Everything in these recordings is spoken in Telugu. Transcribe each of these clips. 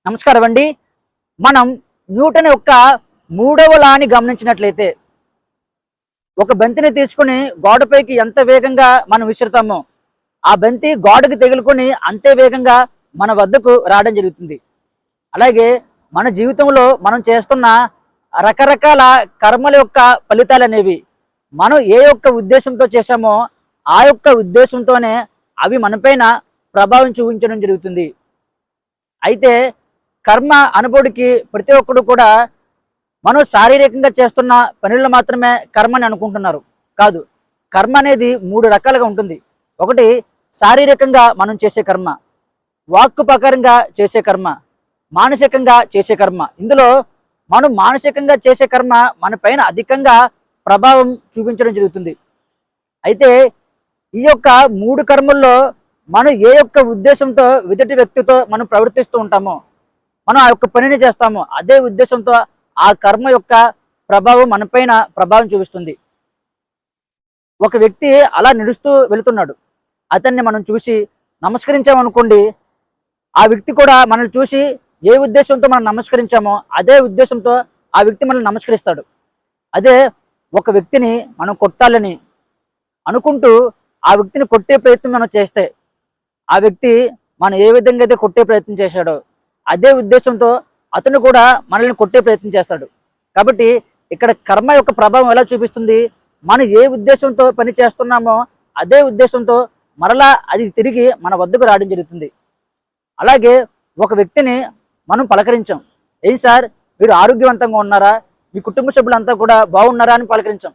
నమస్కారం అండి. మనం న్యూటన్ యొక్క మూడవ లాని గమనించినట్లయితే ఒక బంతిని తీసుకుని గోడపైకి ఎంత వేగంగా మనం విసురుతామో ఆ బంతి గోడకి తగులుకొని అంతే వేగంగా మన వద్దకు రావడం జరుగుతుంది. అలాగే మన జీవితంలో మనం చేస్తున్న రకరకాల కర్మల యొక్క ఫలితాలు అనేవి మనం ఏ యొక్క ఉద్దేశంతో చేశామో ఆ యొక్క ఉద్దేశంతోనే అవి మనపైన ప్రభావం చూపించడం జరుగుతుంది. అయితే కర్మ అనుభవుడికి ప్రతి ఒక్కడు కూడా మనం శారీరకంగా చేస్తున్న పనులు మాత్రమే కర్మని అనుకుంటున్నారు. కాదు, కర్మ అనేది మూడు రకాలుగా ఉంటుంది. ఒకటి శారీరకంగా మనం చేసే కర్మ, వాక్కు ప్రకారంగా చేసే కర్మ, మానసికంగా చేసే కర్మ. ఇందులో మనం మానసికంగా చేసే కర్మ మన పైన అధికంగా ప్రభావం చూపించడం జరుగుతుంది. అయితే ఈ యొక్క మూడు కర్మల్లో మనం ఏ యొక్క ఉద్దేశంతో ఎదుటి వ్యక్తితో మనం ప్రవర్తిస్తూ ఉంటామో, మనం ఆ యొక్క పనిని చేస్తామో అదే ఉద్దేశంతో ఆ కర్మ యొక్క ప్రభావం మనపైన ప్రభావం చూపిస్తుంది. ఒక వ్యక్తి అలా నడుస్తూ వెళుతున్నాడు, అతన్ని మనం చూసి నమస్కరించామనుకోండి, ఆ వ్యక్తి కూడా మనల్ని చూసి ఏ ఉద్దేశంతో మనం నమస్కరించామో అదే ఉద్దేశంతో ఆ వ్యక్తి మనల్ని నమస్కరిస్తాడు. అదే ఒక వ్యక్తిని మనం కొట్టాలని అనుకుంటూ ఆ వ్యక్తిని కొట్టే ప్రయత్నం మనం చేస్తే ఆ వ్యక్తి మనం ఏ విధంగా అయితే కొట్టే ప్రయత్నం చేశాడో అదే ఉద్దేశంతో అతను కూడా మనల్ని కొట్టే ప్రయత్నం చేస్తాడు. కాబట్టి ఇక్కడ కర్మ యొక్క ప్రభావం ఎలా చూపిస్తుంది? మనం ఏ ఉద్దేశంతో పని చేస్తున్నామో అదే ఉద్దేశంతో మరలా అది తిరిగి మన వద్దకు రావడం జరుగుతుంది. అలాగే ఒక వ్యక్తిని మనం పలకరించాం, ఏం సార్ మీరు ఆరోగ్యవంతంగా ఉన్నారా, మీ కుటుంబ సభ్యులంతా కూడా బాగున్నారా అని పలకరించాం.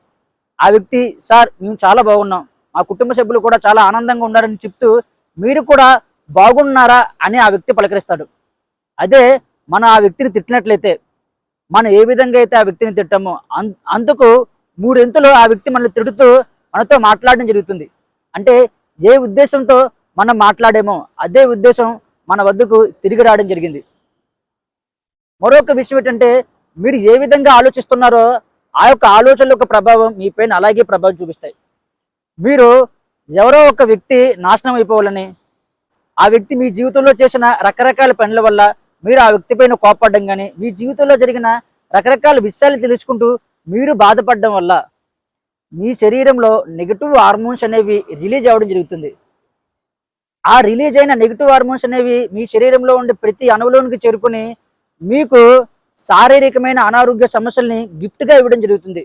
ఆ వ్యక్తి సార్ మేము చాలా బాగున్నాం, మా కుటుంబ సభ్యులు కూడా చాలా ఆనందంగా ఉన్నారని చెప్తూ మీరు కూడా బాగున్నారా అని ఆ వ్యక్తి పలకరిస్తాడు. అదే మనం ఆ వ్యక్తిని తిట్టినట్లయితే, మనం ఏ విధంగా అయితే ఆ వ్యక్తిని తిట్టామో అందుకు మూడింతలు ఆ వ్యక్తి మనల్ని తిడుతూ మనతో మాట్లాడడం జరుగుతుంది. అంటే ఏ ఉద్దేశంతో మనం మాట్లాడేమో అదే ఉద్దేశం మన వద్దకు తిరిగి రావడం జరిగింది. మరొక విషయం ఏంటంటే, మీరు ఏ విధంగా ఆలోచిస్తున్నారో ఆ యొక్క ఆలోచనల యొక్క ప్రభావం మీ పైన అలాగే ప్రభావం చూపిస్తాయి. మీరు ఎవరో ఒక వ్యక్తి నాశనం అయిపోవాలని, ఆ వ్యక్తి మీ జీవితంలో చేసిన రకరకాల పనుల వల్ల మీరు ఆ వ్యక్తి పైన కోపపడడం కానీ, మీ జీవితంలో జరిగిన రకరకాల విషయాలు తెలుసుకుంటూ మీరు బాధపడడం వల్ల మీ శరీరంలో నెగిటివ్ హార్మోన్స్ అనేవి రిలీజ్ అవ్వడం జరుగుతుంది. ఆ రిలీజ్ అయిన నెగిటివ్ హార్మోన్స్ అనేవి మీ శరీరంలో ఉండే ప్రతి అణువులోనికి చేరుకుని మీకు శారీరకమైన అనారోగ్య సమస్యల్ని గిఫ్ట్గా ఇవ్వడం జరుగుతుంది.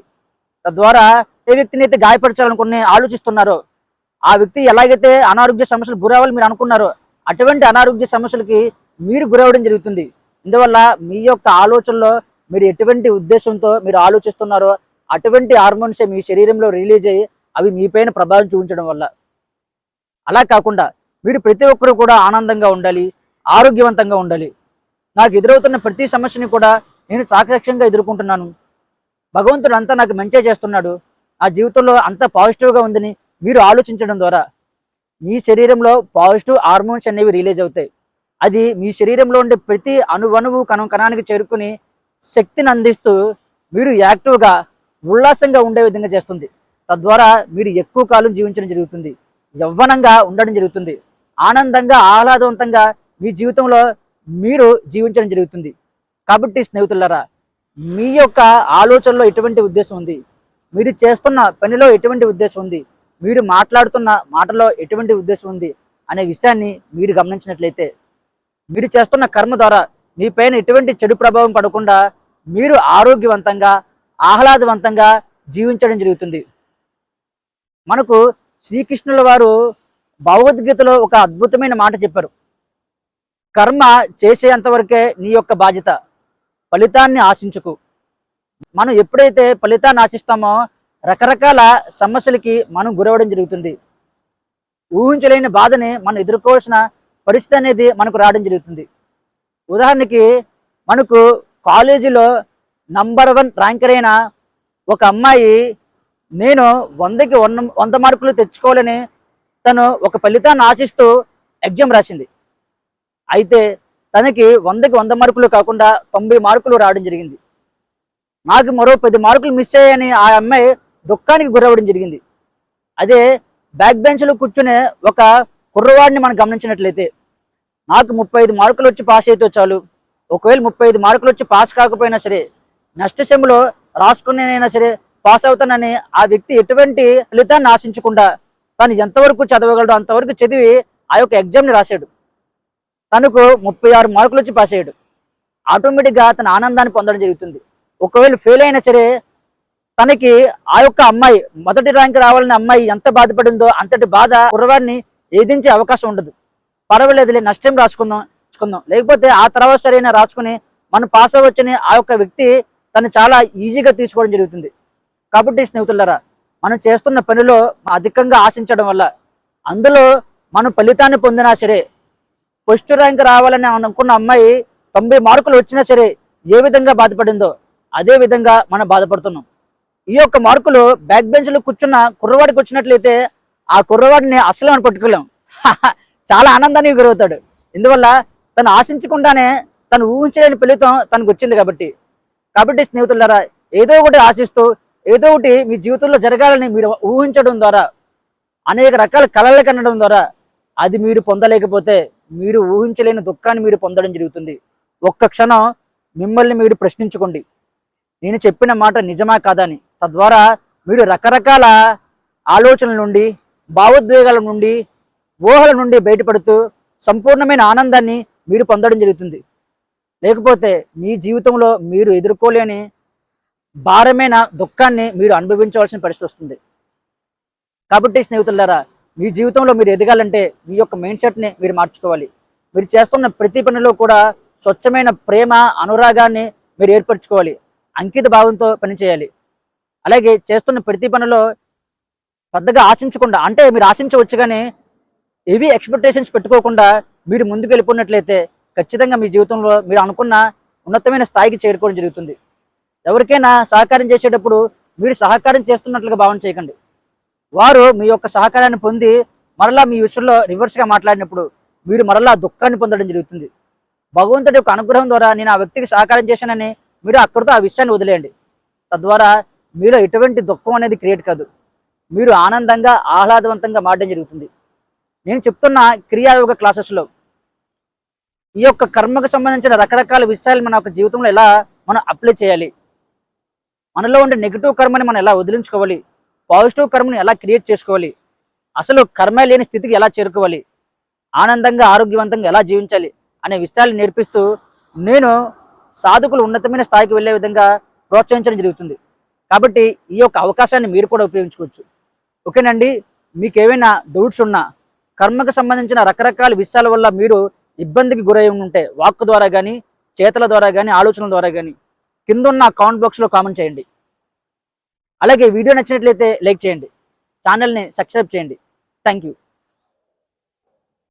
తద్వారా ఏ వ్యక్తిని అయితే గాయపరచాలనుకుని ఆలోచిస్తున్నారో ఆ వ్యక్తి ఎలాగైతే అనారోగ్య సమస్యలు గురవ్వాలని మీరు అనుకున్నారో అటువంటి అనారోగ్య సమస్యలకి మీరు గురవడం జరుగుతుంది. ఇందువల్ల మీ యొక్క ఆలోచనలో మీరు ఎటువంటి ఉద్దేశంతో మీరు ఆలోచిస్తున్నారో అటువంటి హార్మోన్సే మీ శరీరంలో రిలీజ్ అయ్యి అవి మీపైన ప్రభావం చూపించడం వల్ల. అలా కాకుండా మీరు ప్రతి ఒక్కరూ కూడా ఆనందంగా ఉండాలి, ఆరోగ్యవంతంగా ఉండాలి. నాకు ఎదురవుతున్న ప్రతి సమస్యని కూడా నేను చాకచక్యంగా ఎదుర్కొంటున్నాను, భగవంతుడు అంతా నాకు మంచి చేస్తున్నాడు, ఆ జీవితంలో అంతా పాజిటివ్గా ఉందని మీరు ఆలోచించడం ద్వారా మీ శరీరంలో పాజిటివ్ హార్మోన్స్ అనేవి రిలీజ్ అవుతాయి. అది మీ శరీరంలో ఉండే ప్రతి అణువణువు కణానికి చేరుకుని శక్తిని అందిస్తూ మీరు యాక్టివ్గా ఉల్లాసంగా ఉండే విధంగా చేస్తుంది. తద్వారా మీరు ఎక్కువ కాలం జీవించడం జరుగుతుంది, యవ్వనంగా ఉండడం జరుగుతుంది, ఆనందంగా ఆహ్లాదవంతంగా మీ జీవితంలో మీరు జీవించడం జరుగుతుంది. కాబట్టి స్నేహితులారా, మీ యొక్క ఆలోచనలో ఎటువంటి ఉద్దేశం ఉంది, మీరు చేస్తున్న పనిలో ఎటువంటి ఉద్దేశం ఉంది, మీరు మాట్లాడుతున్న మాటలో ఎటువంటి ఉద్దేశం ఉంది అనే విషయాన్ని మీరు గమనించినట్లయితే మీరు చేస్తున్న కర్మ ద్వారా మీ పైన ఎటువంటి చెడు ప్రభావం పడకుండా మీరు ఆరోగ్యవంతంగా ఆహ్లాదవంతంగా జీవించడం జరుగుతుంది. మనకు శ్రీకృష్ణుల వారు భగవద్గీతలో ఒక అద్భుతమైన మాట చెప్పారు, కర్మ చేసేంతవరకే నీ యొక్క బాధ్యత, ఫలితాన్ని ఆశించుకు. మనం ఎప్పుడైతే ఫలితాన్ని ఆశిస్తామో రకరకాల సమస్యలకి మనం గురవడం జరుగుతుంది. ఊహించలేని బాధని మనం ఎదుర్కోవాల్సిన పరిస్థితి అనేది మనకు రావడం జరుగుతుంది. ఉదాహరణకి మనకు కాలేజీలో నంబర్ 1 ర్యాంకర్ అయిన ఒక అమ్మాయి, నేను 100కి 100 మార్కులు తెచ్చుకోవాలని తను ఒక ఫలితాన్ని ఆశిస్తూ ఎగ్జామ్ రాసింది. అయితే తనకి 100కి 100 మార్కులు కాకుండా 90 మార్కులు రావడం జరిగింది. నాకు మరో 10 మార్కులు మిస్ అయ్యాయని ఆ అమ్మాయి దుఃఖానికి గురవడం జరిగింది. అదే బ్యాక్ బెంచ్లో కూర్చునే ఒక కుర్రవాడిని మనం గమనించినట్లయితే, నాకు 35 మార్కులు వచ్చి పాస్ అయితే చాలు, ఒకవేళ 35 మార్కులు వచ్చి పాస్ కాకపోయినా సరే నెక్స్ట్ సెమ్లో రాసుకునేనైనా సరే పాస్ అవుతానని ఆ వ్యక్తి ఎటువంటి ఫలితాన్ని ఆశించకుండా తను ఎంతవరకు చదవగలడో అంతవరకు చదివి ఆ యొక్క ఎగ్జామ్ని రాశాడు. తనకు 36 మార్కులు వచ్చి పాస్ అయ్యాడు. ఆటోమేటిక్గా తన ఆనందాన్ని పొందడం జరుగుతుంది. ఒకవేళ ఫెయిల్ అయినా సరే తనకి ఆ యొక్క అమ్మాయి మొదటి ర్యాంక్ రావాలని అమ్మాయి ఎంత బాధపడిందో అంతటి బాధ కుర్రవాడిని ఏదించే అవకాశం ఉండదు. పర్వాలేదులే నెక్స్ట్ టైం రాసుకుందాం, లేకపోతే ఆ తర్వాత సరైన రాసుకుని మనం పాస్ అవ్వచ్చని ఆ యొక్క వ్యక్తి తను చాలా ఈజీగా తీసుకోవడం జరుగుతుంది. కాబట్టి స్నేహితులారా, మనం చేస్తున్న పనిలో అధికంగా ఆశించడం వల్ల అందులో మనం ఫలితాన్ని పొందినా సరే ఫస్ట్ ర్యాంక్ రావాలని అనుకున్న అమ్మాయి 90 మార్కులు వచ్చినా సరే ఏ విధంగా బాధపడిందో అదే విధంగా మనం బాధపడుతున్నాం. ఈ యొక్క మార్కులు బ్యాక్ బెంచ్లో కూర్చున్న కుర్రవాడికి వచ్చినట్లయితే ఆ కుర్రవాడిని అసలు మనం పట్టుకోలేం. చాలా ఆనందానికి గురవుతాడు. ఇందువల్ల తను ఆశించకుండానే తను ఊహించలేని ఫలితం తనకు వచ్చింది కాబట్టి స్నేహితులారా, ఏదో ఒకటి ఆశిస్తూ ఏదో ఒకటి మీ జీవితంలో జరగాలని మీరు ఊహించడం ద్వారా, అనేక రకాల కళలు కనడం ద్వారా అది మీరు పొందలేకపోతే మీరు ఊహించలేని దుఃఖాన్ని మీరు పొందడం జరుగుతుంది. ఒక్క క్షణం మిమ్మల్ని మీరు ప్రశ్నించుకోండి, నేను చెప్పిన మాట నిజమా కాదా అని. తద్వారా మీరు రకరకాల ఆలోచనల నుండి, భావోద్వేగాల నుండి, ఊహల నుండి బయటపడుతూ సంపూర్ణమైన ఆనందాన్ని మీరు పొందడం జరుగుతుంది. లేకపోతే మీ జీవితంలో మీరు ఎదుర్కోలేని భారమైన దుఃఖాన్ని మీరు అనుభవించవలసిన పరిస్థితి వస్తుంది. కాబట్టి స్నేహితులారా, మీ జీవితంలో మీరు ఎదగాలంటే మీ యొక్క మైండ్ సెట్ని మీరు మార్చుకోవాలి. మీరు చేస్తున్న ప్రతి పనిలో కూడా స్వచ్ఛమైన ప్రేమ, అనురాగాన్ని మీరు ఏర్పరచుకోవాలి. అంకిత భావంతో పనిచేయాలి. అలాగే చేస్తున్న ప్రతి పనిలో పెద్దగా ఆశించకుండా, అంటే మీరు ఆశించవచ్చు కానీ హెవీ ఎక్స్పెక్టేషన్స్ పెట్టుకోకుండా మీరు ముందుకు వెళ్ళిపోయినట్లయితే ఖచ్చితంగా మీ జీవితంలో మీరు అనుకున్న ఉన్నతమైన స్థాయికి చేరుకోవడం జరుగుతుంది. ఎవరికైనా సహకారం చేసేటప్పుడు మీరు సహకారం చేస్తున్నట్లుగా భావన చేయకండి. వారు మీ యొక్క సహకారాన్ని పొంది మరలా మీ విషయంలో రివర్స్గా మాట్లాడినప్పుడు మీరు మరలా దుఃఖాన్ని పొందడం జరుగుతుంది. భగవంతుడి యొక్క అనుగ్రహం ద్వారా నేను ఆ వ్యక్తికి సహకారం చేశానని మీరు అక్కడితో ఆ విషయాన్ని వదిలేయండి. తద్వారా మీలో ఎటువంటి దుఃఖం అనేది క్రియేట్ కాదు. మీరు ఆనందంగా, ఆహ్లాదవంతంగా మారడం జరుగుతుంది. నేను చెప్తున్న క్రియాయోగ క్లాసెస్లో ఈ యొక్క కర్మకు సంబంధించిన రకరకాల విషయాలు మన యొక్క జీవితంలో ఎలా మనం అప్లై చేయాలి, మనలో ఉండే నెగిటివ్ కర్మని మనం ఎలా వదిలించుకోవాలి, పాజిటివ్ కర్మని ఎలా క్రియేట్ చేసుకోవాలి, అసలు కర్మ లేని స్థితికి ఎలా చేరుకోవాలి, ఆనందంగా ఆరోగ్యవంతంగా ఎలా జీవించాలి అనే విషయాలు నేర్పిస్తూ నేను సాధకులు ఉన్నతమైన స్థాయికి వెళ్ళే విధంగా ప్రోత్సహించడం జరుగుతుంది. కాబట్టి ఈ యొక్క అవకాశాన్ని మీరు కూడా ఉపయోగించుకోవచ్చు. ఓకేనండి, మీకు ఏమైనా డౌట్స్ ఉన్నా, కర్మకు సంబంధించిన రకరకాల విషయాల వల్ల మీరు ఇబ్బందికి గురై ఉంటే వాక్ ద్వారా కానీ, చేతల ద్వారా కానీ, ఆలోచనల ద్వారా కానీ కింద ఉన్న కామెంట్ బాక్స్లో కామెంట్ చేయండి. అలాగే వీడియో నచ్చినట్లయితే లైక్ చేయండి, ఛానల్ని సబ్స్క్రైబ్ చేయండి. Thank you.